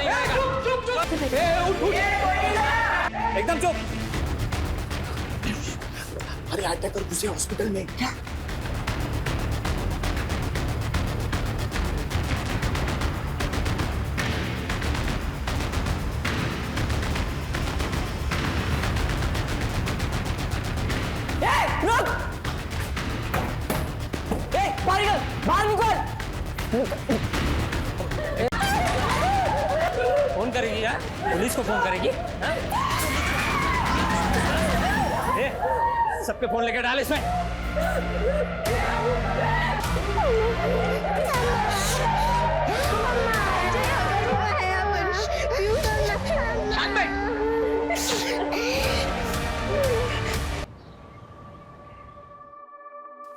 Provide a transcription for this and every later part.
नहीं खाएगा। चुप चुप चुप। उठ एकदम चुप। अरे अटैकर घुसे हॉस्पिटल में। क्या? बाहर निकल। फोन करेगी यार, पुलिस को फोन करेगी। सबके फोन लेके डाल इसमें।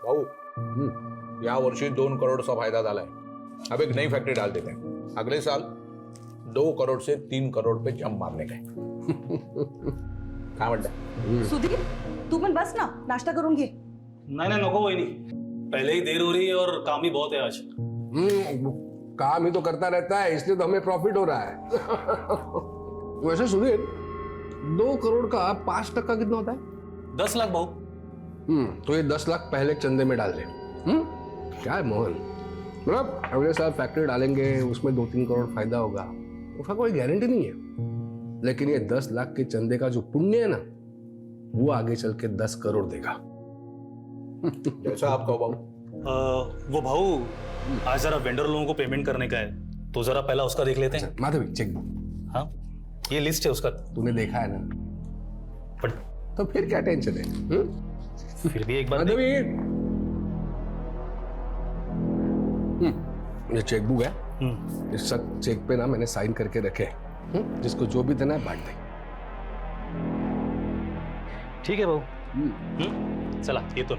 भाऊ या वर्षी 2 करोडचा फायदा झालाय. अब एक नई फैक्ट्री डाल देते हैं. अगले साल 2 करोड़ से 3 करोड़ पे जंप मारने का है. काय म्हणता? सुधीर तू पण बस ना, नाश्ता करून घे. नहीं नको वही नहीं, पहले ही देर हो रही है और काम ही बहुत है आज. काम ही तो करता रहता है, इसलिए तो हमें प्रॉफिट हो रहा है. वैसे सुधीर 2 करोड़ का 5% कितना होता है? 10 लाख भाऊ. तो ये 10 लाख पहले चंदे में डाल दे. क्या है मोहन, मतलब अगले साल फैक्ट्री डालेंगे, उसमें 2-3 करोड़ फायदा होगा, उसका कोई गारंटी नहीं है. लेकिन ये 10 लाख के चंदे का जो पुण्य है ना, वो आगे चल के 10 करोड़ देगा. जैसा आप कहो भाऊ. वो भाऊ आज जरा वेंडर लोगों को पेमेंट करने का है, तो जरा पहला उसका देख लेते हैं. Madhavi cheque book. हाँ ये लिस्ट है उसका. तूने देखा है ना? बट तो फिर क्या टेंशन है? फिर भी एक बार माधवी ये चेकबुक है. इस सब चेक पे ना मैंने साइन करके रखे. जिसको जो भी देना है बांट दे. ठीक है भाऊ. चला ये तो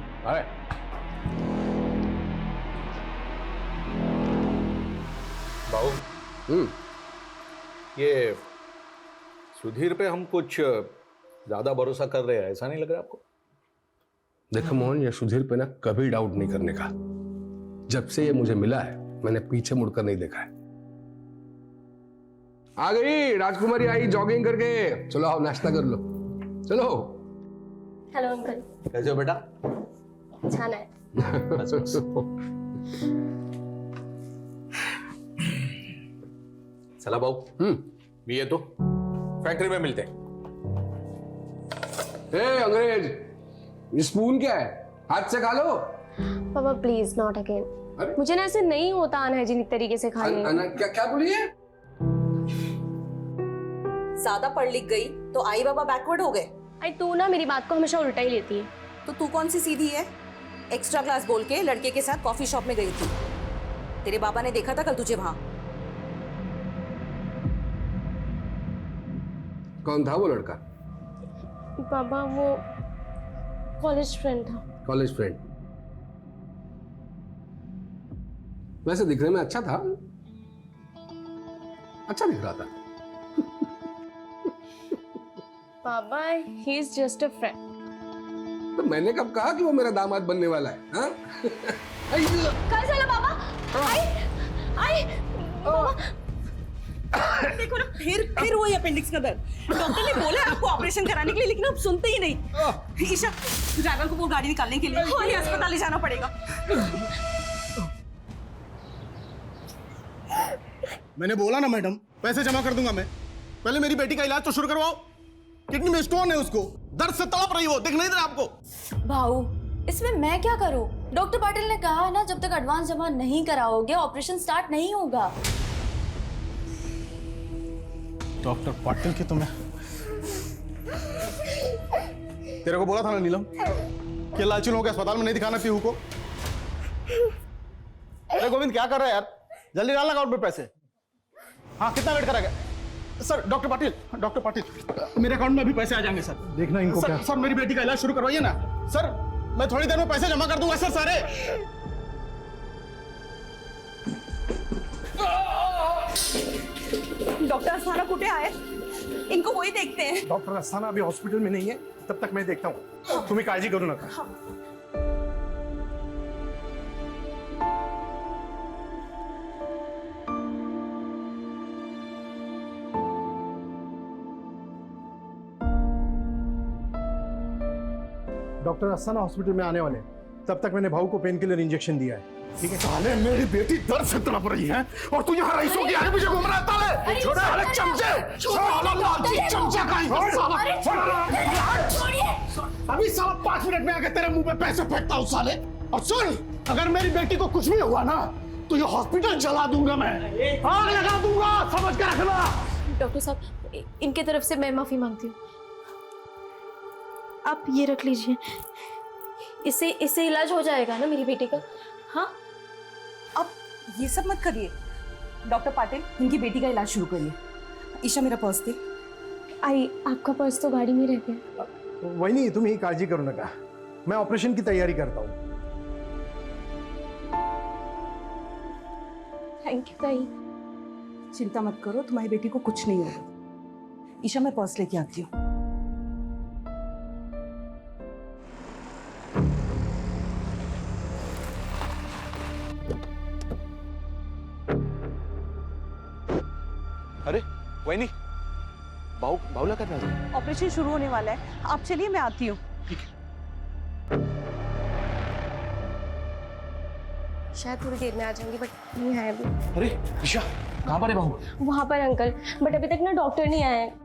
भाऊ ये सुधीर पे हम कुछ ज्यादा भरोसा कर रहे हैं, ऐसा नहीं लग रहा आपको? देखो मोहन, ये सुधीर पे ना कभी डाउट नहीं करने का. जब से ये मुझे मिला है मैंने पीछे मुड़कर नहीं देखा है. आ गई राजकुमारी, आई जॉगिंग करके. चलो आओ नाश्ता कर लो. चलो. Hello uncle. कैसे हो बेटा? छान है. चला भाऊ. मी येतो. फैक्ट्री में मिलते हैं. अंग्रेज, ये स्पून क्या है? हाथ से खा लो. पापा प्लीज नॉट अगेन. मुझे ना ऐसे नहीं होता अनहाइजीनिक तरीके से खाने. क्या बोलिए? ज्यादा पढ़ लिख गई तो आई बाबा बैकवर्ड हो गए. आई तू ना मेरी बात को हमेशा उल्टा ही लेती है. तो तू कौन सी सीधी है? एक्स्ट्रा क्लास बोल के लड़के के साथ कॉफी शॉप में गई थी. तेरे बाबा ने देखा था कल तुझे वहां. कौन था वो लड़का? पापा वो कॉलेज फ्रेंड था. College friend? वैसे दिखने में अच्छा था. अच्छा दिख रहा था. पापा he is just a friend. तो मैंने कब कहा कि वो मेरा दामाद बनने वाला है? हाँ? क्या चला पापा? आई देखो ना, फिर वही अपेंडिक्स का दर्द. डॉक्टर ने बोला आपको ऑपरेशन कराने के लिए, लेकिन आप सुनते ही नहीं. ईशा ड्राइवर को वो गाड़ी निकालने के लिए और अस्पताल ले जाना पड़ेगा. मैंने बोला ना मैडम, पैसे जमा कर दूंगा मैं. पहले मेरी बेटी का इलाज तो शुरू करवाओ. किडनी में स्टोन है, उसको दर्द से तड़प रही हो. दिख नहीं रहा आपको? भाऊ इसमें मैं क्या करूं? डॉक्टर पाटिल ने कहा ना, जब तक एडवांस जमा नहीं कराओगे ऑपरेशन स्टार्ट नहीं होगा. डॉक्टर पाटिल की तुम्हें, तेरे को बोला था ना नीलम कि लालची लोगों के अस्पताल में नहीं दिखाना पीहू को. अरे गोविंद क्या कर रहा है यार? जल्दी डालना अकाउंट में पैसे. हाँ कितना वेट करेगा? सर डॉक्टर पाटिल मेरे अकाउंट में अभी पैसे आ जाएंगे सर. देखना इनको क्या. सर मेरी बेटी का इलाज शुरू करवाइए ना सर. मैं थोड़ी देर में पैसे जमा कर दूंगा सर सारे. डॉक्टर अस्थाना कुठे आहे? इनको वही देखते हैं. डॉक्टर अस्थाना अभी हॉस्पिटल में नहीं है, तब तक मैं देखता हूँ. तुम्हें काळजी करू नका. डॉक्टर अस्थाना हॉस्पिटल में आने वाले हैं। तब तक मैंने भाऊ को पेन किलर इंजेक्शन दिया है। ठीक है? साले मेरी बेटी दर्द से तड़प रही है और तू यहाँ रईसों के आगे पीछे घूम रहा है। ताले छोड़े साले चमचे, साला लालची चमचा कहीं का साला। अभी साला 5 मिनट में आके तेरे मुंह पे पैसे फेंकता हूँ साले। और सुन, अगर मेरी बेटी को कुछ भी हुआ ना तो ये हॉस्पिटल जला दूंगा मैं, आग लगा दूंगा, समझ के रखना। डॉक्टर साहब, इनके तरफ से मैं माफी मांगती हूँ। आप ये रख लीजिए, इससे इलाज हो जाएगा ना मेरी बेटी का? हाँ, अब ये सब मत करिए। डॉक्टर पाटिल, इनकी बेटी का इलाज शुरू करिए। ईशा, मेरा पर्स दे। आई, आपका पर्स तो गाड़ी में रह गया। वही तुम्ही काळजी करू नका, मैं ऑपरेशन की तैयारी करता हूँ। थैंक यू ताई। चिंता मत करो, तुम्हारी बेटी को कुछ नहीं होगा। ईशा, मैं पर्स लेके आती हूँ। अरे वही बाउला करना है। ऑपरेशन शुरू होने वाला है, आप चलिए, मैं आती हूँ। शायद थोड़ी देर में आ जाऊंगी, बट नहीं है अभी। अरे ईशा, कहाँ पर है बहू? वहां पर अंकल, बट अभी तक ना डॉक्टर नहीं आए हैं।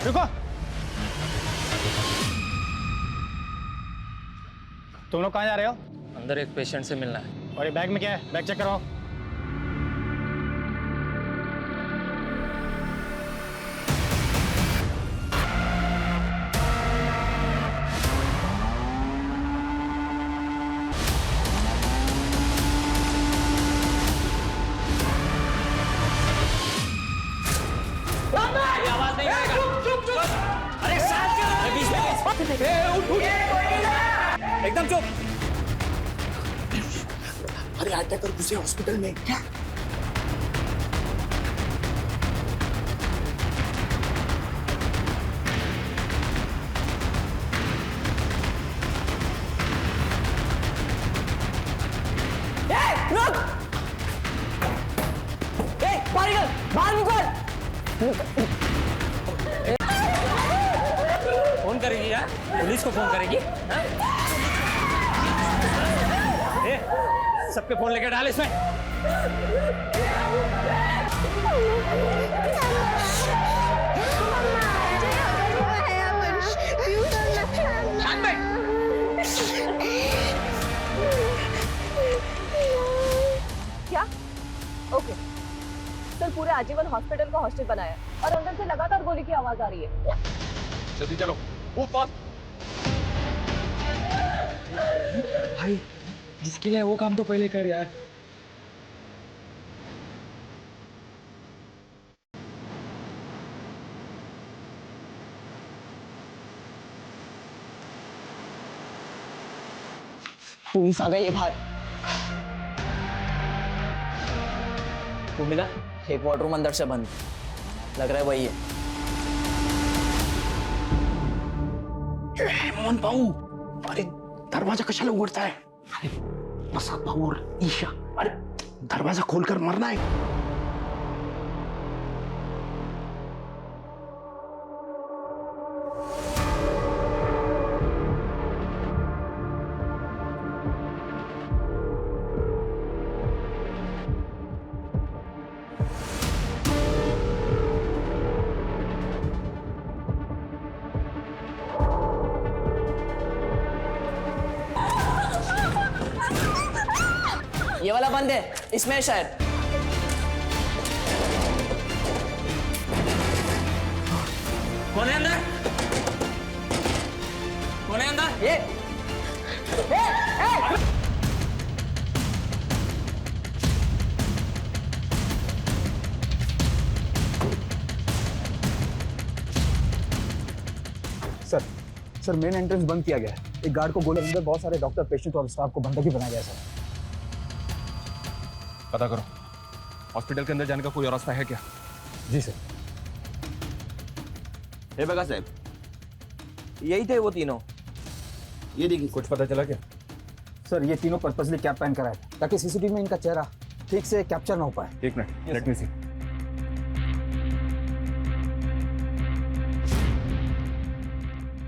रुको, तुम लोग कहाँ जा रहे हो? अंदर एक पेशेंट से मिलना है। और ये बैग में क्या है? बैग चेक कराओ। आवाज नहीं आएगा। अरे साथ के बीच में उठ एकदम चुप। अरे अटैकर घुसे हॉस्पिटल में क्या? फोन करेगी यार, पुलिस को फोन करेगी। हाँ? सबके फोन लेके डाल इसमें। क्या? ओके सर, पूरे आजीवन हॉस्पिटल को हॉस्टल बनाया और अंदर से लगातार गोली की आवाज आ रही है। जल्दी चलो, वो फास्ट। भाई, जिसके लिए वो काम तो पहले कर यार। पुलिस आ गई है बाहर। वो मिला? एक वार्ड रूम अंदर से बंद, लग रहा है वही है। मोहन भाऊ, अरे दरवाजा कशाला उघडताय? अरे प्रसाद भाऊ और ईशा, अरे दरवाजा खोलकर मरना है। ये वाला बंद है, इसमें है शायद। कौन है अंदर? कौन है अंदर? ये सर मेन एंट्रेंस बंद किया गया है। एक गार्ड को गोली, अंदर बहुत सारे डॉक्टर, पेशेंट और स्टाफ को बंधक बनाया गया है सर। पता करो, हॉस्पिटल के अंदर जाने का कोई और रास्ता है क्या? जी सर। हे बघा साहेब, यही थे वो तीनों। ये देखिए कुछ पता चला क्या? सर ये तीनों पर्पसली कैप पहन कर आए थे ताकि सीसीटीवी में इनका चेहरा ठीक से कैप्चर ना हो पाए। एक मिनट, लेट मी सी।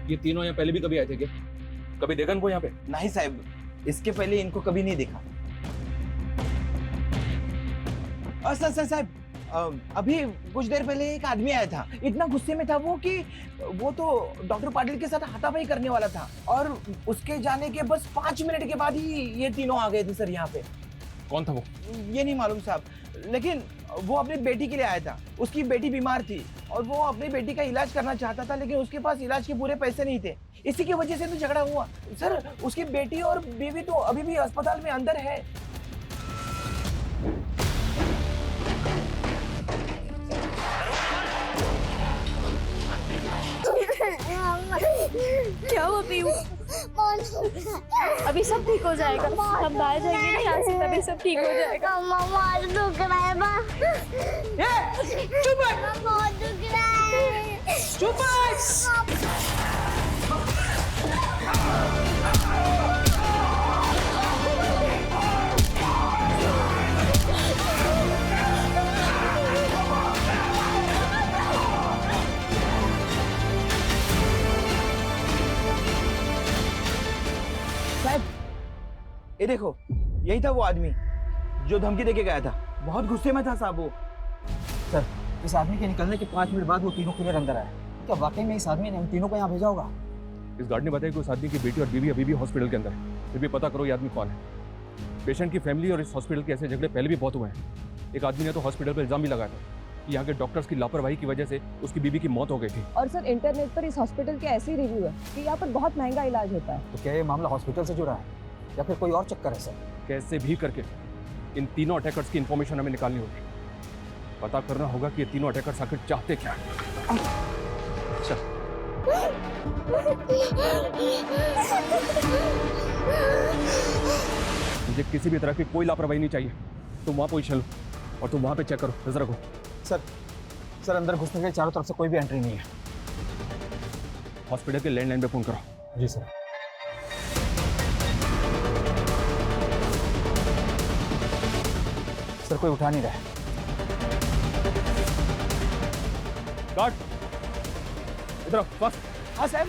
ये तीनों यहाँ पहले भी कभी आए थे क्या? कभी देखा इनको यहाँ पे? नहीं साहब, इसके पहले इनको कभी नहीं देखा। सर साहब, अभी कुछ देर पहले एक आदमी आया था, इतना गुस्से में था वो कि वो तो डॉक्टर पाटिल के साथ हाथापाई करने वाला था और उसके जाने के बस 5 मिनट के बाद ही ये तीनों आ गए थे सर यहाँ पे। कौन था वो? ये नहीं मालूम साहब, लेकिन वो अपनी बेटी के लिए आया था। उसकी बेटी बीमार थी और वो अपनी बेटी का इलाज करना चाहता था, लेकिन उसके पास इलाज के पूरे पैसे नहीं थे। इसी की वजह से तो झगड़ा हुआ सर। उसकी बेटी और बीवी तो अभी भी अस्पताल में अंदर है। क्या हुआ पीयू? अभी सब ठीक हो जाएगा, हम बाहर जाएंगे ना यहाँ से, तभी सब ठीक हो जाएगा। बहुत दुख रहा है माँ। चुप बहुत दुख रहा है। चुप। ये देखो, यही था वो आदमी जो धमकी देके गया था। बहुत गुस्से में था साहब वो। सर इस आदमी के निकलने के 5 मिनट बाद वो तीनों खुले अंदर आए। क्या वाकई में इस आदमी ने हम तीनों को यहाँ भेजा होगा? इस गार्ड ने बताया कि उस आदमी की बेटी और बीवी अभी भी हॉस्पिटल के अंदर है। फिर भी पता करो ये आदमी कौन है। पेशेंट की फैमिली और इस हॉस्पिटल के ऐसे झगड़े पहले भी बहुत हुए हैं। एक आदमी ने तो हॉस्पिटल पर इल्जाम भी लगाया था कि यहाँ के डॉक्टर्स की लापरवाही की वजह से उसकी बीवी की मौत हो गई थी। और सर इंटरनेट पर इस हॉस्पिटल के ऐसे रिव्यू है कि यहाँ पर बहुत महंगा इलाज होता है। तो क्या ये मामला हॉस्पिटल से जुड़ा है या फिर कोई और चक्कर है? सर कैसे भी करके इन तीनों अटैकर्स की इंफॉर्मेशन हमें निकालनी होगी। पता करना होगा कि ये तीनों अटैकर्स आखिर चाहते क्या हैं। चल। मुझे किसी भी तरह की कोई लापरवाही नहीं चाहिए। तुम वहां पोजीशन लो और तुम वहां पे चेक करो, नजर रखो। सर अंदर घुसने के चारों तरफ से कोई भी एंट्री नहीं है। हॉस्पिटल के लैंडलाइन पे फोन करो। जी सर। सर कोई उठा नहीं रहा है। गार्ड इधर आओ, बस। हाँ साहब।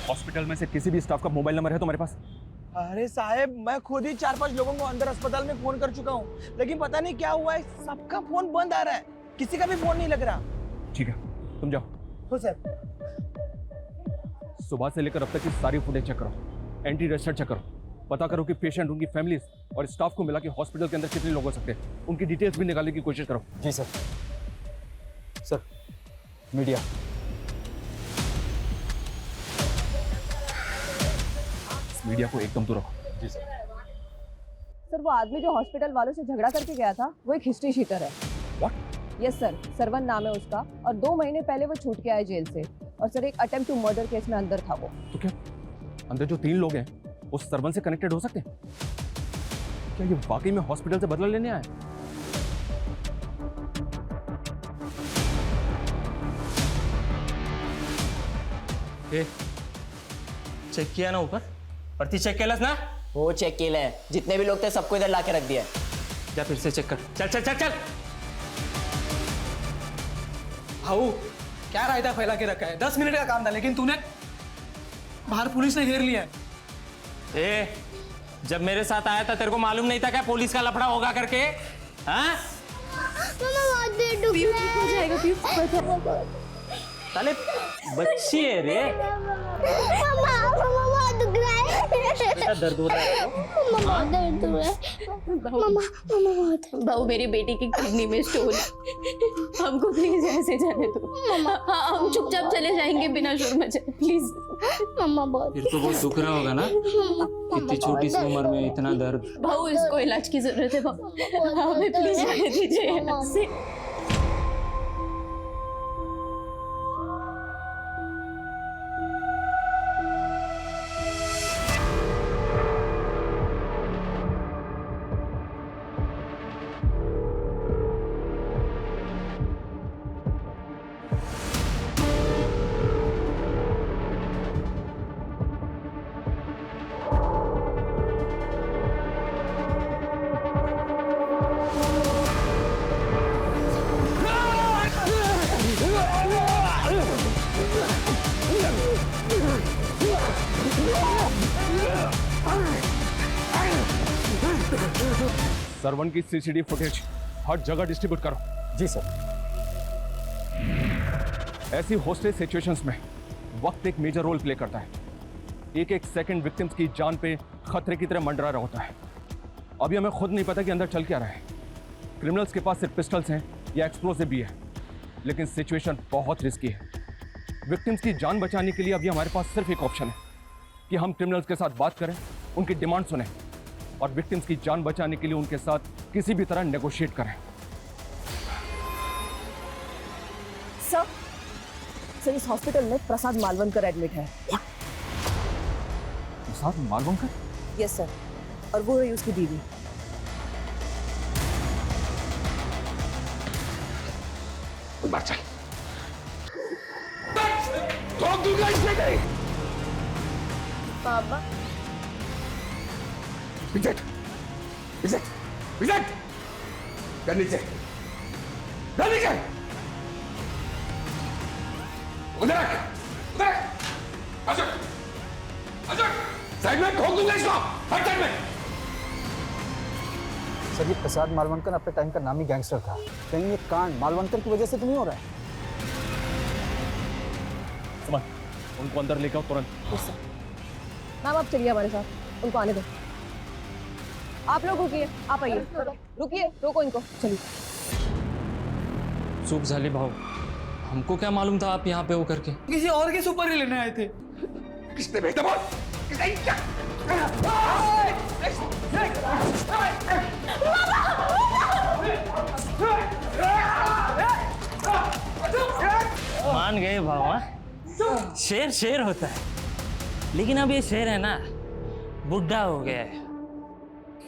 हॉस्पिटल में से किसी भी स्टाफ का मोबाइल नंबर है तुम्हारे पास? अरे साहब, मैं खुद ही 4-5 लोगों को अंदर अस्पताल में फोन कर चुका हूँ, लेकिन पता नहीं क्या हुआ है, सबका फोन बंद आ रहा है, किसी का भी फोन नहीं लग रहा। ठीक है, तुम जाओ। हो सर। सुबह से लेकर अब तक की सारी फुटेज चेक करो, एंटी रजिस्टर चेक करो, पता करो कि पेशेंट, उनकी फैमिली और स्टाफ को मिला के हॉस्पिटल के अंदर कितने लोग हो सकते हैं, उनकी डिटेल्स भी निकालने की कोशिश करो। जी सर। Sir media. मीडिया को एकदम दूर रखो। जी सर। सर वो आदमी जो हॉस्पिटल वालों से झगड़ा करके गया था वो एक हिस्ट्री शीटर है। What? यस सर, सरवन नाम है उसका और 2 महीने पहले वो छूट के आया जेल से और सर एक अटेम्प्ट टू मर्डर केस में अंदर था वो। तो क्या अंदर जो 3 लोग हैं वो सरवन से कनेक्टेड हो सकते हैं? क्या ये वाकई में हॉस्पिटल से बदला लेने आए? चेक किया ना ऊपर? प्रति चेक केलस ना? वो चेक केलं जितने भी लोग थे सबको इधर लाके रख दिया। जा फिर से चेक कर। चल चल चल चल। भाऊ क्या रायता फैला के रखा है? 10 मिनट का काम था, लेकिन तूने बाहर पुलिस ने घेर लिया है। ए, जब मेरे साथ आया था तेरे को मालूम नहीं था क्या पुलिस का लफड़ा होगा करके? हाँ? हो जाएगा। साले बच्ची है रे। दर्द हो रहा है? बहू मेरी बेटी की किडनी में स्टोन, हमको प्लीज ऐसे जाने दो। हम चुपचाप चले जाएंगे बिना शोर मचाए, प्लीज। मम्मा बहुत फिर तो बहुत दुख रहा होगा ना, इतनी छोटी सी उम्र में इतना दर्द। बहू इसको इलाज की जरूरत है, बहू हमें प्लीज जाने दीजिए यहाँ से। सरवन की सीसीटीवी फुटेज हर जगह डिस्ट्रीब्यूट करो। जी सर। ऐसी हॉस्टेज सिचुएशंस में वक्त एक मेजर रोल प्ले करता है। एक एक सेकंड विक्टिम्स की जान पे खतरे की तरह मंडरा रहा होता है। अभी हमें खुद नहीं पता कि अंदर चल क्या रहा है। क्रिमिनल्स के पास सिर्फ पिस्टल्स हैं या एक्सप्लोसिव भी है, लेकिन सिचुएशन बहुत रिस्की है। विक्टिम्स की जान बचाने के लिए अभी हमारे पास सिर्फ एक ऑप्शन है कि हम क्रिमिनल्स के साथ बात करें, उनकी डिमांड सुनें और विक्टिम्स की जान बचाने के लिए उनके साथ किसी भी तरह नेगोशिएट करें। सर, इस हॉस्पिटल में प्रसाद मालवणकर एडमिट है। प्रसाद मालवणकर? यस सर, और वो है उसकी बीवी। बात चल। ठोक दूंगा इससे कहीं। बाबा। विजय, विजय, विजय, कर नीचे, कर नीचे, उधर रख, उधर, अशोक, अशोक, साइड में ठोक दूंगा इसको, हर साइड में। सर ये प्रसाद मालवणकर अपने टाइम का नामी गैंगस्टर था। कहीं ये कांड मालवणकर की वजह से तो नहीं हो रहा है? समझ, उनको अंदर लेकर आओ तुरंत। मैम आप चलिए हमारे साथ, उनको आने दो। आप लोग रुकिए, आप आइए। रुकिए, रोको इनको, चलिए। चूक झाली भाऊ, हमको क्या मालूम था आप यहाँ पे हो करके। किसी और के सुपर ही लेने आए थे। किसने भेजा बोल? किसने क्या? मान गए भाऊ, हाँ? शेर शेर होता है, लेकिन अब ये शेर है ना बुढ़ा हो गया है।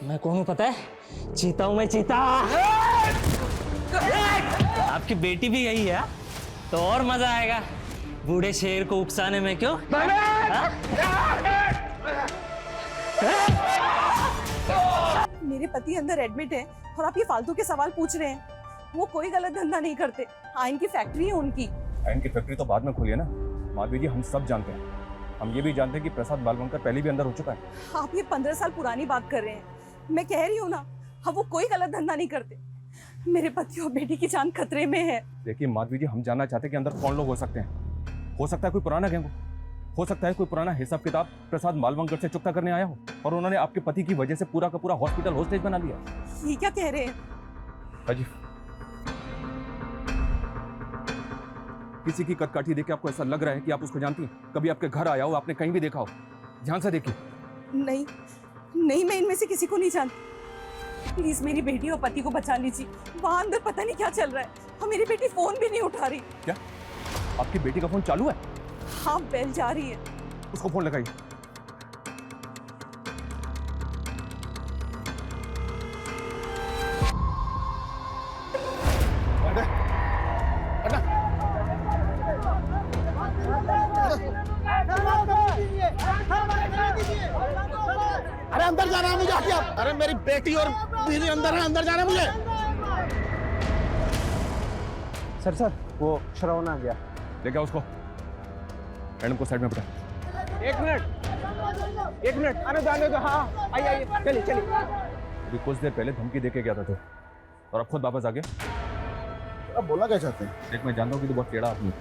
मैं कौन हूँ पता है? चीता हूँ मैं, चीता। आपकी बेटी भी यही है तो और मजा आएगा बूढ़े शेर को उकसाने में। क्यों? मेरे पति अंदर एडमिट है और आप ये फालतू के सवाल पूछ रहे हैं। वो कोई गलत धंधा नहीं करते। आयन की फैक्ट्री है उनकी। आयन की फैक्ट्री तो बाद में खुली है ना माधवी जी, हम सब जानते हैं। हम ये भी जानते हैं कि प्रसाद मालवणकर पहले भी अंदर हो चुका है। आप ये 15 साल पुरानी बात कर रहे हैं। मैं कह रही हूँ ना, हाँ वो कोई गलत धंधा नहीं करते। मेरे पति और बेटी की जान खतरे में है। देखिए माधवी जी, हम जानना चाहते हैं कि अंदर कौन लोग हो सकते हैं। हो सकता है कोई पुराना गैंग हो सकता है कोई पुराना हिसाब किताब प्रसाद मालवणकर से चुकता करने आया हो और उन्होंने आपके पति की वजह से पूरा का पूरा हॉस्पिटल होस्टेज बना लिया। ये क्या कह रहे हैं? अजी, किसी की कटकाठी देख के आपको ऐसा लग रहा है कि आप उसको जानती हैं? कभी आपके घर आया हो, आपने कहीं भी देखा हो? ध्यान से देखिए। नहीं नहीं, मैं इनमें से किसी को नहीं जानती। प्लीज मेरी बेटी और पति को बचा लीजिए। वहां अंदर पता नहीं क्या चल रहा है और मेरी बेटी फोन भी नहीं उठा रही। क्या आपकी बेटी का फोन चालू है? हाँ, बेल जा रही है। उसको फोन लगाइए। अरे अंदर जाना है मुझे, हटिए आप। अरे मेरी बेटी और बीवी अंदर है, अंदर जाना है मुझे। सर वो श्रवण आ गया। लेके आओ उसको। मैडम को साइड में बिठा। एक मिनट, आने दो। हाँ आइए, चलिए। अभी कुछ देर पहले धमकी देके गया था तो, और अब खुद वापस आ गया। अब बोलना क्या चाहते हैं? देख, मैं जानता हूँ कि तू बहुत टेढ़ा आदमी है।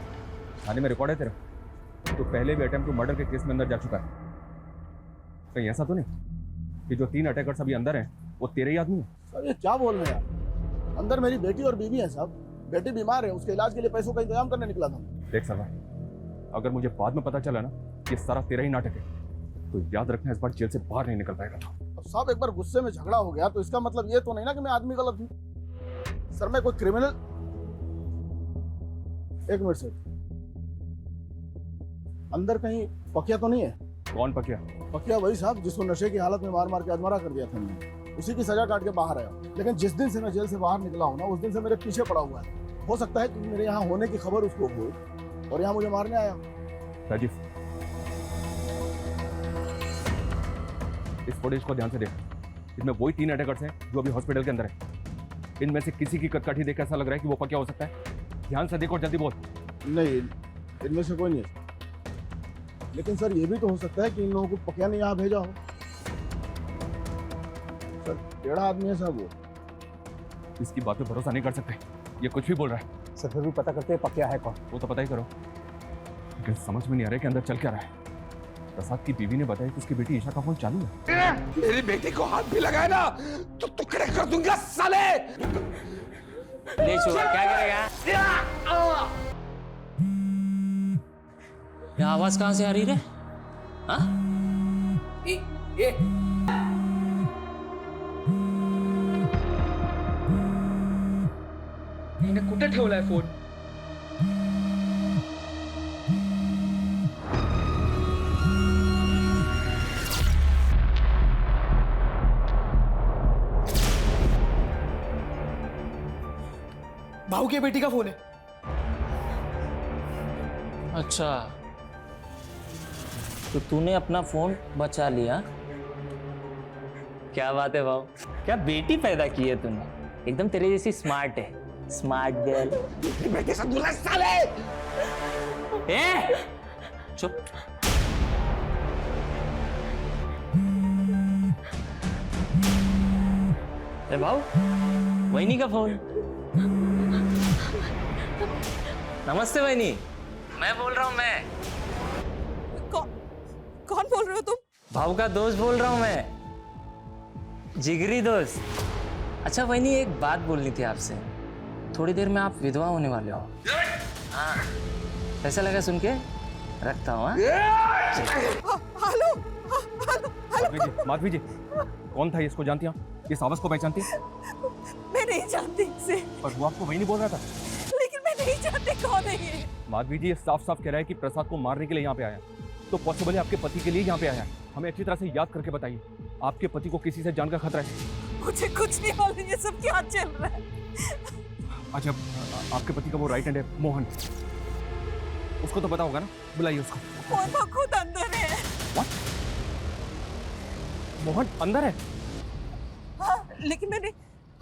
थाने में रिकॉर्ड है तेरा। तो पहले भी अटेम्प्ट टू मर्डर के केस में अंदर जा चुका है। कहीं ऐसा तो नहीं कि जो 3 अटैकर्स अभी अंदर हैं वो तेरे ही आदमी है? सर ये क्या बोल रहे हैं आप? अंदर मेरी बेटी और बीवी है साहब। बेटी बीमार है, उसके इलाज के लिए पैसों का इंतजाम करने निकला था। देख सरवा, अगर मुझे बाद में पता चला ना ये सारा तेरा ही नाटक है तो याद रखना, इस बार जेल से बाहर नहीं निकल पाएगा। अब साहब एक बार गुस्से में झगड़ा हो गया तो इसका मतलब ये तो नहीं ना कि मैं आदमी गलत हूँ। सर मैं कोई क्रिमिनल। एक मिनट सर, अंदर कहीं पकिया तो नहीं है? कौन पकिया? पकिया वही साहब जिसको नशे की हालत में मार के अधमरा कर दिया था मैंने। उसी की सजा काट के बाहर आया। लेकिन जिस दिन से मैं जेल से बाहर निकला हूँ ना, उस दिन से मेरे पीछे पड़ा हुआ है। हो सकता है कि मेरे यहाँ होने की खबर उसको हो और यहाँ मुझे मारने आया। राजीव, इस फुटेज को ध्यान से देख। इसमें वही 3 अटैकर्स हैं जो अभी हॉस्पिटल के अंदर है। इनमें से किसी की कटकाठी देख ऐसा लग रहा है कि वो पकिया हो सकता है। ध्यान से देखो, जल्दी बोल। नहीं, इनमें से कोई नहीं है। लेकिन सर ये भी तो हो सकता है कि इन लोगों को पकिया ने यहाँ भेजा हो। सर टेढ़ा आदमी है साहब वो। इसकी बात पे भरोसा नहीं कर सकते, ये कुछ भी बोल रहा है। सर फिर भी पता करते हैं पक्का है कौन। वो तो पता ही करो, लेकिन समझ में नहीं आ रहा है कि अंदर चल क्या रहा है। प्रसाद की बीवी ने बताया कि उसकी बेटी ईशा का फोन चालू है। मेरी बेटी को हाथ भी लगाया ना तो टुकड़े कर दूंगा साले। ले छुआ, क्या करेगा? ये आवाज कहां से आ रही रे? हाँ? हिने कुठे ठेवलाय फोन? भाऊ की बेटी का फोन है। अच्छा, तो तूने अपना फोन बचा लिया। क्या बात है भाव, क्या बेटी पैदा की है तूने, एकदम तेरे जैसी स्मार्ट है, स्मार्ट गर्ल। बेटे से दूर रह साले। ए, चुप। अरे भाव, वहीनी का फोन। नमस्ते वहीनी, मैं बोल रहा हूँ। मैं कौन बोल रहे हो तुम? भाव का दोस्त बोल रहा हूँ मैं, जिगरी दोस्त। अच्छा वहीनी, एक बात बोलनी थी आपसे। थोड़ी देर में आप विधवा होने वाले हो। हाँ, कैसा लगा सुन के? रखता हूँ। हेलो, माधवी जी, कौन था? इसको जानती हैं? इस आवाज को पहचानती हैं? मैं नहीं जानती इसे। पर वो आपको वही नहीं बोल रहा था। लेकिन मैं नहीं जानती कौन है ये। माधवी जी, ये साफ साफ कह रहा है कि प्रसाद को मारने के लिए यहाँ पे आया, तो पॉसिबल है आपके पति के लिए यहाँ पे आया है। हमें अच्छी तरह से याद करके बताइए, आपके पति को किसी से जान का खतरा है? मुझे कुछ नहीं मालूम, ये सब क्या चल रहा है। अच्छा, आपके पति का वो राइट हैंड है मोहन, उसको तो पता होगा ना, बुलाइए उसको। मोहन खुद अंदर है। What? मोहन अंदर है? हाँ, लेकिन मैंने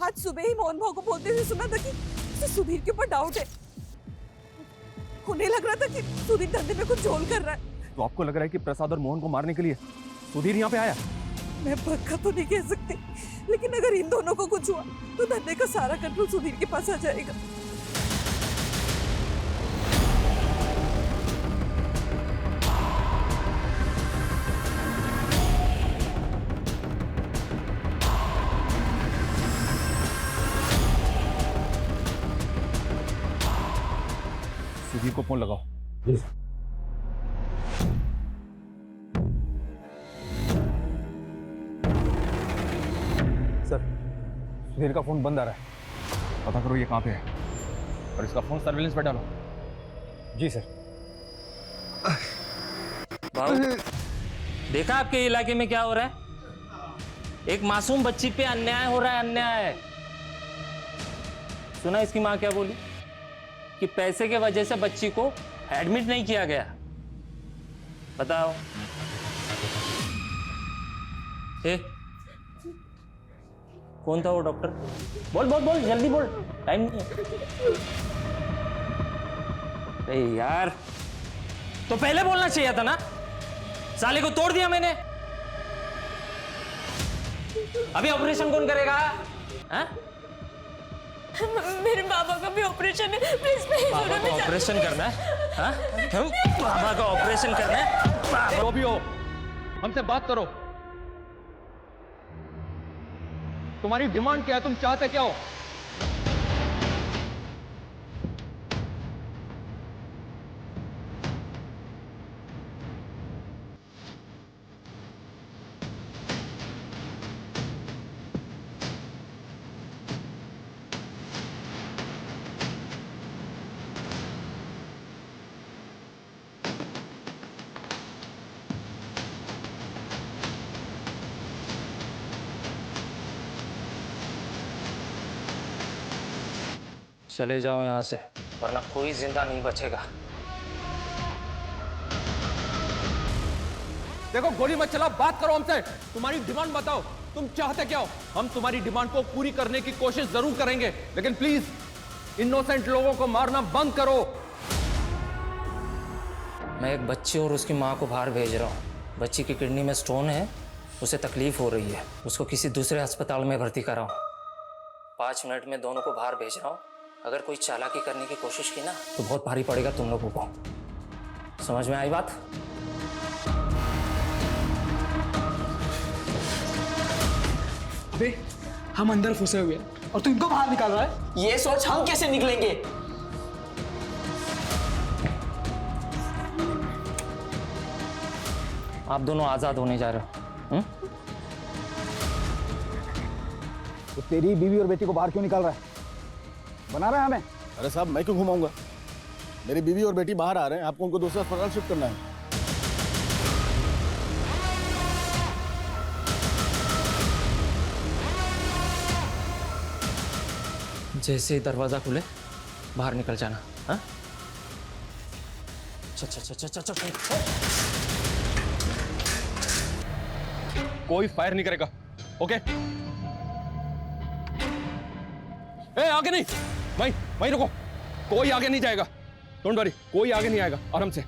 आज सुबह ही मोहन भाव को बोलते हुए सुना था कि उसे सुधीर के ऊपर डाउट है। उन्हें लग रहा था कि सुधीर धंधे में कुछ झोल कर रहा है। तो आपको लग रहा है कि प्रसाद और मोहन को मारने के लिए सुधीर यहाँ पे आया? मैं पक्का तो नहीं कह सकती, लेकिन अगर इन दोनों को कुछ हुआ तो धंधे का सारा कंट्रोल सुधीर के पास आ जाएगा। सुधीर को फोन लगाओ। सर, सुधीर का फोन बंद आ रहा है, पता करो ये कहाँ पे है और इसका फोन सर्विलेंस पे डालो। जी सर। भाव, देखा आपके इलाके में क्या हो रहा है? एक मासूम बच्ची पे अन्याय हो रहा है, अन्याय। सुना इसकी माँ क्या बोली? कि पैसे के वजह से बच्ची को एडमिट नहीं किया गया। बताओ। कौन था वो डॉक्टर? बोल बोल बोल, जल्दी बोल, टाइम नहीं है। अरे यार, तो पहले बोलना चाहिए था ना। साले को तोड़ दिया मैंने। अभी ऑपरेशन कौन करेगा? हाँ? मेरे बाबा का भी ऑपरेशन है, प्लीज प्लीज। बाबा का ऑपरेशन करना है? हाँ? बाबा का ऑपरेशन करना है? जो भी हो, हमसे बात करो। तुम्हारी डिमांड क्या है? तुम चाहते क्या हो? चले जाओ यहाँ से, वरना कोई जिंदा नहीं बचेगा। देखो, गोली मत चलाओ, बात करो हमसे। तुम्हारी डिमांड बताओ, तुम चाहते क्या हो? हम तुम्हारी डिमांड को पूरी करने की कोशिश जरूर करेंगे, लेकिन प्लीज इनोसेंट लोगों को मारना बंद करो। मैं एक बच्ची और उसकी माँ को बाहर भेज रहा हूँ। बच्ची की किडनी में स्टोन है, उसे तकलीफ हो रही है, उसको किसी दूसरे अस्पताल में भर्ती कराओ। 5 मिनट में दोनों को बाहर भेज रहा हूँ। अगर कोई चालाकी करने की कोशिश की ना तो बहुत भारी पड़ेगा तुम लोगों को। समझ में आई बात? अबे हम अंदर फंसे हुए हैं और तू इनको बाहर निकाल रहा है। ये सोच हम कैसे निकलेंगे? आप दोनों आजाद होने जा रहे हो। तो तेरी बीवी और बेटी को बाहर क्यों निकाल रहा है? बना रहा है हमें। अरे साहब मैं क्यों घुमाऊंगा? मेरी बीवी और बेटी बाहर आ रहे हैं, आपको उनको दूसरा अस्पताल शिफ्ट करना है। जैसे ही दरवाजा खुले बाहर निकल जाना। हाँ? चल। कोई फायर नहीं करेगा, ओके? ए, आगे नहीं, वहीं रुको। कोई आगे नहीं जाएगा, डोंट वरी, कोई आगे नहीं आएगा, आराम से।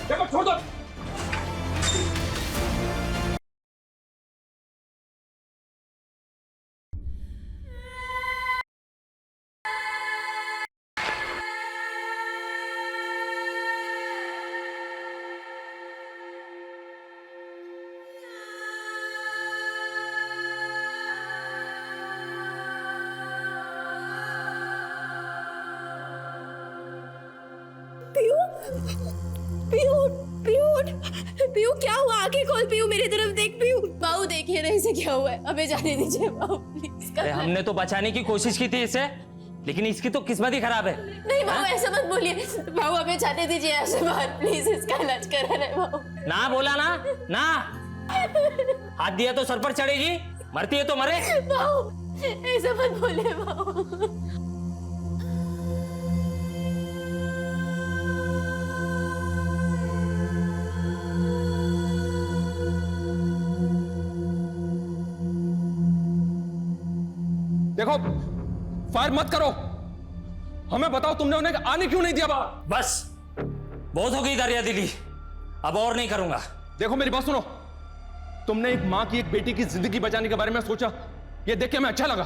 देखो, छोड़ दो। पीयू क्या हुआ? आंखें खोल पीयू, मेरी तरफ देख पीयू। बाबू देखिए ना इसे क्या हुआ है, हमें जाने दीजिए बाबू प्लीज। हमने तो बचाने की कोशिश की थी इसे, लेकिन इसकी तो किस्मत ही खराब है। नहीं बाबू ऐसा मत बोलिए, बाबू हमें जाने दीजिए ऐसे बाहर प्लीज, इसका इलाज करा रहे बाबू। ना बोला ना, हाथ दिया तो सर पर चढ़ेगी, मरती है तो मरे। बाबू ऐसा मत बोलिए बाबू। देखो, फायर मत करो। हमें बताओ तुमने उन्हें आने क्यों नहीं दिया बाहर? बस बहुत हो गई दरिया दिली, अब और नहीं करूंगा। देखो मेरी बात सुनो, तुमने एक मां की, एक बेटी की जिंदगी बचाने के बारे में सोचा, ये देख के हमें अच्छा लगा।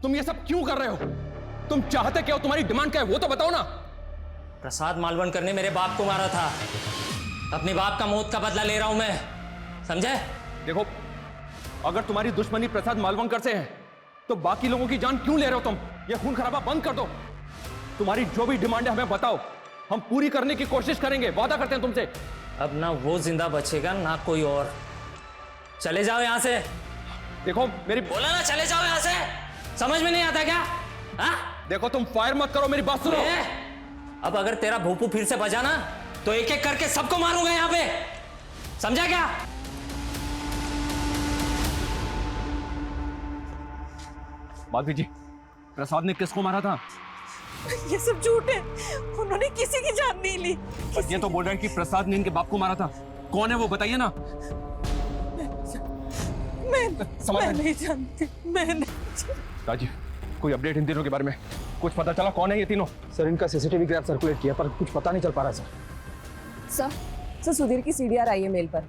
तुम ये सब क्यों कर रहे हो? तुम चाहते क्या हो? तुम्हारी डिमांड क्या है वो तो बताओ ना। प्रसाद मालवणकर ने मेरे बाप को मारा था, अपने बाप का मौत का बदला ले रहा हूं मैं, समझे? देखो, अगर तुम्हारी दुश्मनी प्रसाद मालवणकर से है तो बाकी लोगों की जान क्यों ले रहे हो तुम? ये खून खराबा बंद कर दो। तुम्हारी जो भी डिमांड है हमें बताओ, हम पूरी करने की कोशिश करेंगे, वादा करते हैं तुमसे। अब ना वो जिंदा बचेगा ना कोई और। चले जाओ यहां से। देखो मेरी बोला ना, चले जाओ यहां से। समझ में नहीं आता क्या? हाँ? देखो तुम फायर मत करो, मेरी बात सुनो। अब अगर तेरा भूपू फिर से बजा ना तो एक एक करके सबको मारूंगा यहाँ पे, समझा क्या? माधवी जी, प्रसाद ने किसको मारा था? ये सब झूठ है, उन्होंने किसी की जान नहीं ली। ये तो बोल रहे हैं कि प्रसाद ने इनके बाप को मारा था। कौन है वो बताइए ना। मैं नहीं जानती, मैं नहीं। राजीव, कोई अपडेट इन तीनों के बारे में? कुछ पता चला कौन है ये तीनों? सर इनका सीसीटीवी ग्राफ सर्कुलेट किया पर कुछ पता नहीं चल पा रहा सर सुधीर की सीडीआर आई है मेल पर।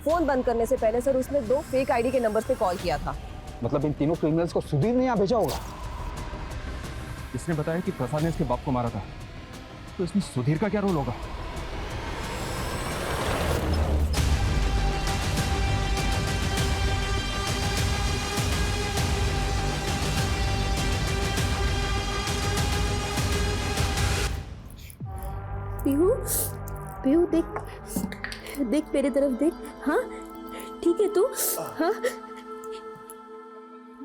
फोन बंद करने से पहले सर उसने 2 फेक आईडी के नंबर पे कॉल किया था। मतलब इन तीनों क्रिमिनल्स को सुधीर ने यहाँ भेजा होगा। इसने बताया कि प्रसाद ने इसके बाप को मारा था, तो इसमें सुधीर का क्या रोल होगा? पीहू, पीहू देख देख मेरी तरफ देख। हाँ ठीक है तू? हाँ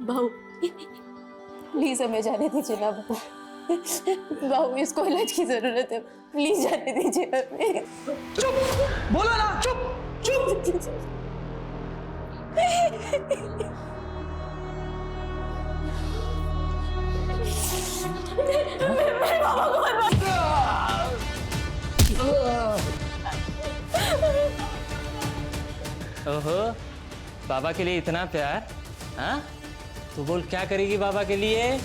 बाबू प्लीज हमें जाने दीजिए ना बाबू। बाबू इसको इलाज की जरूरत है, प्लीज जाने दीजिए हमें। चुप, बोलो ना, चुप चुप। मेरे बाबा को ओहो, बाबा के लिए इतना प्यार? हाँ? तो बोल क्या करेगी बाबा के लिए?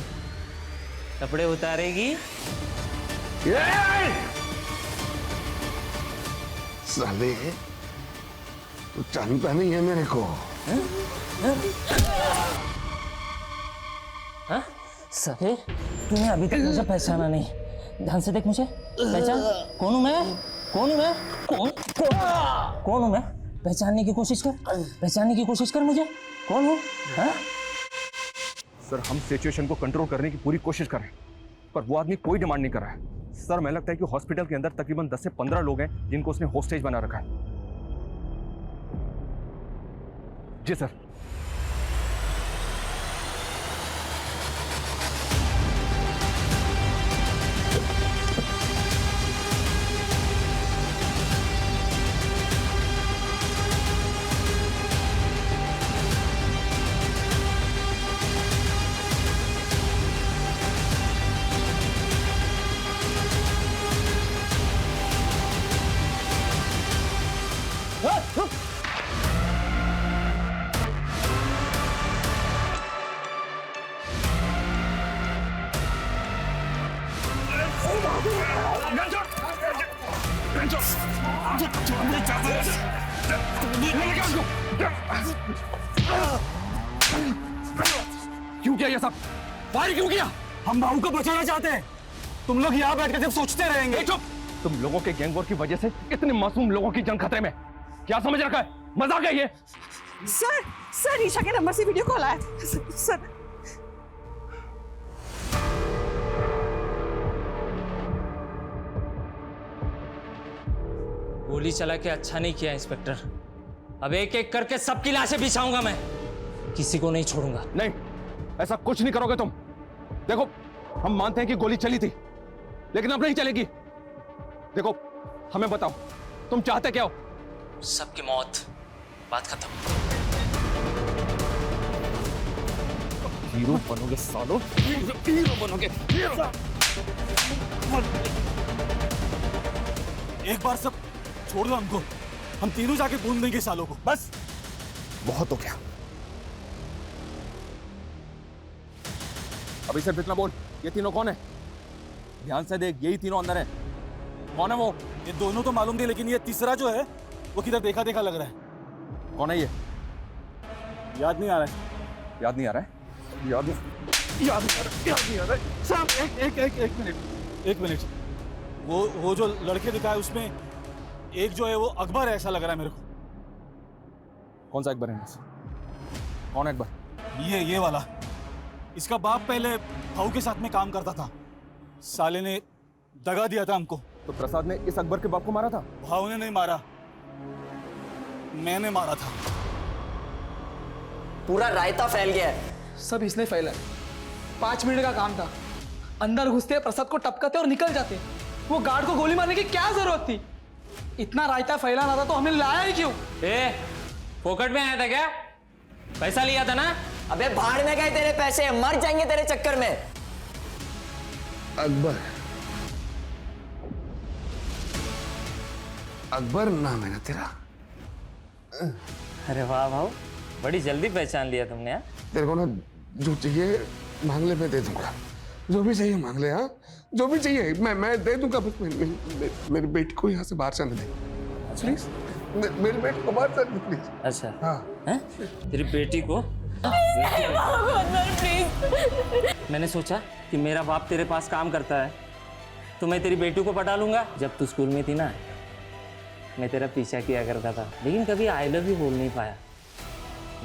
कपड़े उतारेगी? साले तू जानता नहीं है मेरे को। हाँ? साले तूने अभी तक मुझे पहचाना नहीं। ध्यान से देख मुझे, पहचान कौन हूं मैं? कौन हूं मैं? कौन हूं मैं? पहचानने की कोशिश कर मुझे। कौन हूं? हाँ? सर हम सिचुएशन को कंट्रोल करने की पूरी कोशिश कर रहे हैं, पर वो आदमी कोई डिमांड नहीं कर रहा है। सर मैं लगता है कि हॉस्पिटल के अंदर तकरीबन 10 से 15 लोग हैं जिनको उसने होस्टेज बना रखा है। जी सर। क्यों किया ये सब? फायर क्यों किया? हम भाऊ को बचाना चाहते हैं। तुम लोग यहाँ बैठ कर सिर्फ सोचते रहेंगे। चुप! तुम लोगों के गैंग वॉर की वजह से इतने मासूम लोगों की जान खतरे में। क्या समझ रखा है? मजाक है ये? सर ईशा के नंबर से वीडियो कॉल आया था। सर गोली चला के अच्छा नहीं किया इंस्पेक्टर। अब एक एक करके सबकी लाशें बिछाऊंगा मैं, किसी को नहीं छोड़ूंगा। नहीं, ऐसा कुछ नहीं करोगे तुम। देखो हम मानते हैं कि गोली चली थी, लेकिन अब नहीं चलेगी। देखो हमें बताओ तुम चाहते क्या हो? सबकी मौत, बात खत्म। हीरो बनोगे सालो, हीरो बनोगे। एक बार सब छोड़ दो हमको, हम तीनों जाके ढूंढ देंगे सालों को। बस बहुत हो गया। अभी सिर्फ इतना बोल, ये तीनों कौन है? ध्यान से देख, यही तीनों अंदर है। कौन है वो? ये दोनों तो मालूम थे, लेकिन ये तीसरा जो है वो किधर देखा देखा लग रहा है। कौन है ये? याद नहीं आ रहा है। याद नहीं आ रहा है? याद नहीं आ रहा है। साहब एक मिनट। वो जो लड़के दिखा है उसमें एक जो है वो अकबर है, ऐसा लग रहा है मेरे को। कौन सा अकबर है? कौन है अकबर? ये वाला। इसका बाप पहले भाऊ के साथ में काम करता था। साले ने दगा दिया था हमको। तो प्रसाद ने इस अकबर के बाप को मारा था? भाऊ ने नहीं मारा, मैंने मारा था। पूरा रायता फैल गया है। सब इसने फैला है। 5 मिनट का काम था। अंदर घुसते प्रसाद को टपकाते और निकल जाते। वो गार्ड को गोली मारने की क्या जरूरत थी? इतना रायता फैलाना था तो हमने लाया ही क्यों? फोकट में आया था क्या? पैसा लिया था ना? अबे भाड़ में गए तेरे पैसे, मर जाएंगे तेरे चक्कर में। अकबर नाम है ना तेरा? अरे वाह भाऊ, बड़ी जल्दी पहचान लिया तुमने। यार तेरे को ना जो चाहिए मांग ले, मैं दे दूंगा। जो भी चाहिए मांग ले। हाँ जो भी चाहिए मैं दे दूंगा। बस मेरी बेटी को यहाँ से बाहर जाने दे प्लीज। मेरी बेटी को बाहर जाने दे प्लीज। अच्छा हाँ है? तेरी बेटी को? मैंने सोचा कि मेरा बाप तेरे पास काम करता है तो मैं तेरी बेटी को पटा लूंगा। जब तू स्कूल में थी ना, मैं तेरा पीछा किया करता था, लेकिन कभी आई लव यू बोल नहीं पाया,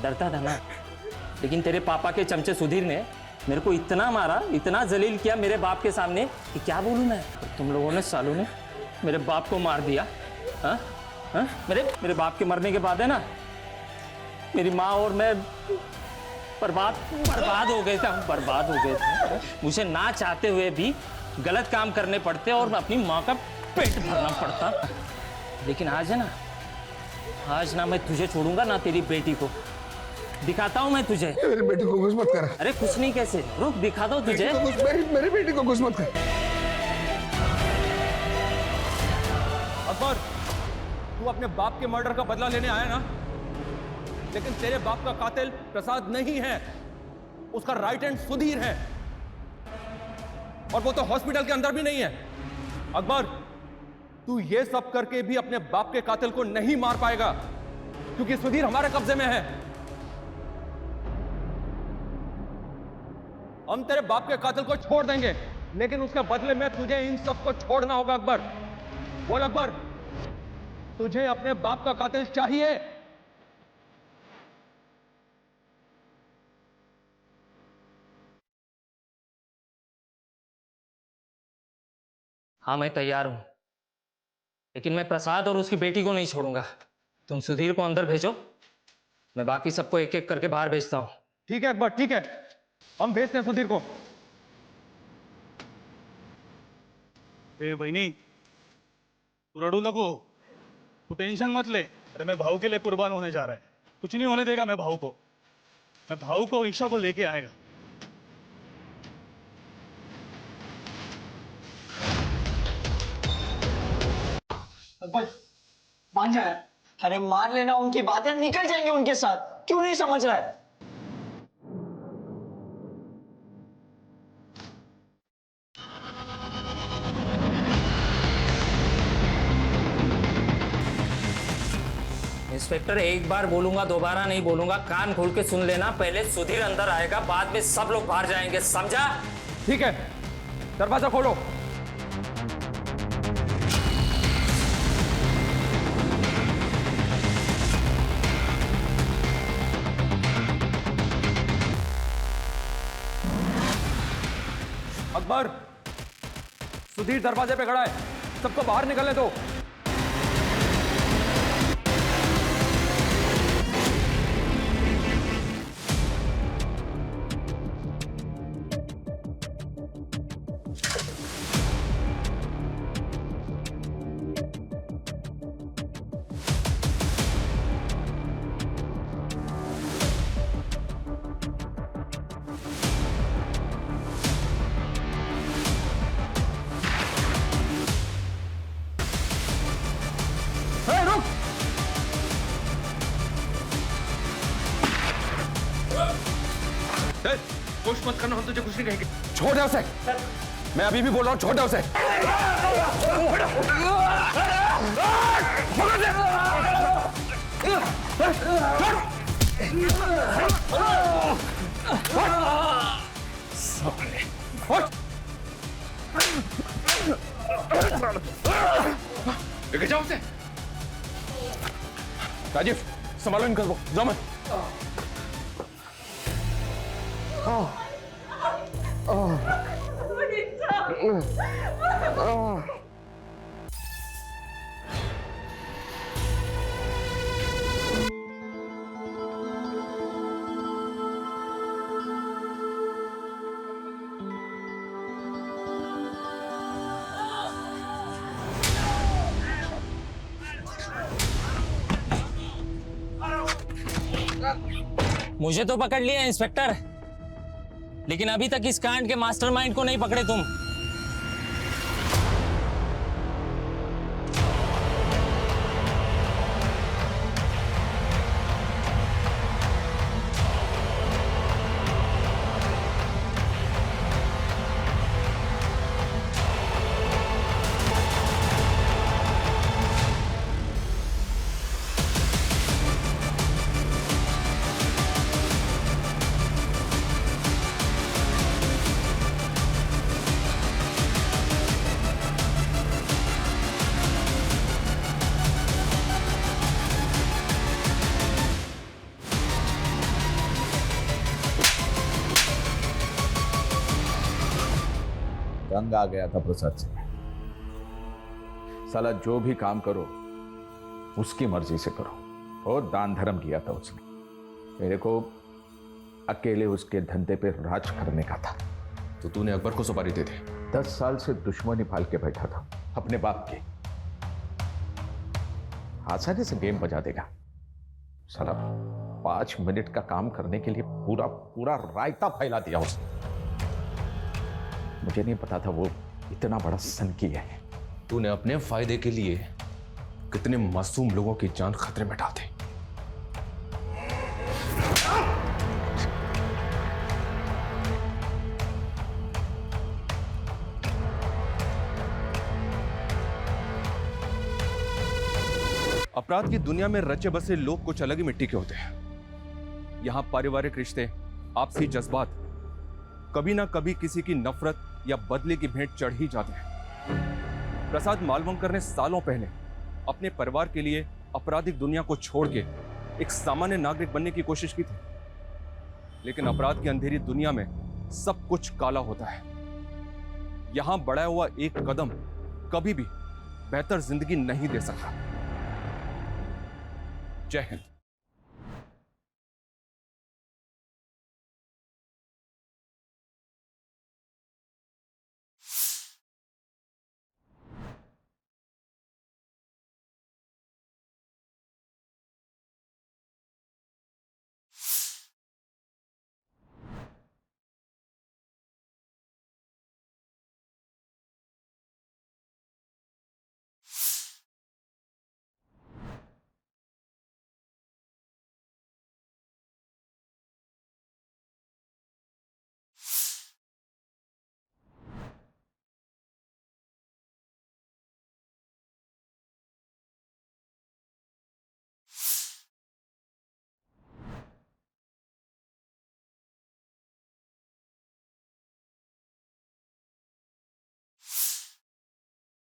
डरता था ना। लेकिन तेरे पापा के चमचे सुधीर ने मेरे को इतना मारा, इतना जलील किया मेरे बाप के सामने कि क्या बोलूं मैं। तुम लोगों ने, सालों ने मेरे बाप को मार दिया। हाँ हाँ, मेरे बाप के मरने के बाद है ना, मेरी माँ और मैं बर्बाद हो गए थे। हम बर्बाद हो गए थे। मुझे ना चाहते हुए भी गलत काम करने पड़ते और अपनी माँ का पेट भरना पड़ता। लेकिन आज है ना, आज ना मैं तुझे छोड़ूंगा ना तेरी बेटी को। दिखाता हूँ मैं तुझे। मेरी बेटी को कुछ मत कर। अरे कुछ नहीं, कैसे? रुक दिखाता हूँ तुझे। मेरी बेटी को कुछ मत कर। अकबर, तू अपने बाप के मर्डर का बदला लेने आया ना, लेकिन तेरे बाप का कातिल प्रसाद नहीं है। उसका राइट हैंड सुधीर है, और वो तो हॉस्पिटल के अंदर भी नहीं है। अकबर, तू ये सब करके भी अपने बाप के कातिल को नहीं मार पाएगा, क्योंकि सुधीर हमारे कब्जे में है। हम तेरे बाप के कातिल को छोड़ देंगे, लेकिन उसके बदले में तुझे इन सबको छोड़ना होगा। अकबर, बोल अकबर, तुझे अपने बाप का कातिल चाहिए? हाँ, मैं तैयार हूं, लेकिन मैं प्रसाद और उसकी बेटी को नहीं छोड़ूंगा। तुम सुधीर को अंदर भेजो, मैं बाकी सबको एक एक करके बाहर भेजता हूं। ठीक है अकबर, ठीक है, हम भेजते हैं सुधीर को। ए बहनी, तू रडू नको, तू टेंशन मत ले। अरे मैं भाऊ के लिए कुर्बान होने जा रहा है, कुछ नहीं होने देगा मैं भाऊ को। मैं भाऊ को ईशा को लेके आएगा। अकबर मान जा। अरे मान लेना, उनकी बातें निकल जाएंगे उनके साथ, क्यों नहीं समझ रहा है? इंस्पेक्टर, एक बार बोलूंगा, दोबारा नहीं बोलूंगा, कान खोल के सुन लेना। पहले सुधीर अंदर आएगा, बाद में सब लोग बाहर जाएंगे, समझा? ठीक है, दरवाजा खोलो। अकबर, सुधीर दरवाजे पे खड़ा है, सबको बाहर निकलने दो। कोशिश मत करना, हम तुझे कुछ नहीं कहेंगे। छोड़ दे उसे, मैं अभी भी बोल रहा हूँ, छोड़ दे उसे। लेके जाओ उसे। राजीव, संभालो इनको, जाओ मत। मुझे तो पकड़ लिया इंस्पेक्टर, लेकिन अभी तक इस कांड के मास्टरमाइंड को नहीं पकड़े तुम। तंग आ गया था प्रसाद से। साला जो भी काम करो उसकी मर्जी से करो, और दान धर्म किया था उसने। मेरे को अकेले उसके धंधे पे राज करने का था। तो तूने अकबर को सुपारी दे दी? 10 साल से दुश्मनी पाल के बैठा था अपने बाप की। आसानी से गेम बजा देगा साला। 5 मिनट का काम करने के लिए पूरा पूरा रायता फैला दिया उसने। मुझे नहीं पता था वो इतना बड़ा सनकी है। तूने अपने फायदे के लिए कितने मासूम लोगों की जान खतरे में डाल दी। अपराध की दुनिया में रचे बसे लोग कुछ अलग ही मिट्टी के होते हैं। यहां पारिवारिक रिश्ते, आपसी जज्बात कभी ना कभी किसी की नफरत या बदले की भेंट चढ़ ही जाते हैं। प्रसाद मालवंकर ने सालों पहले अपने परिवार के लिए आपराधिक दुनिया को छोड़ के एक सामान्य नागरिक बनने की कोशिश की थी, लेकिन अपराध की अंधेरी दुनिया में सब कुछ काला होता है। यहां बढ़ाया हुआ एक कदम कभी भी बेहतर जिंदगी नहीं दे सकता। जय हिंद।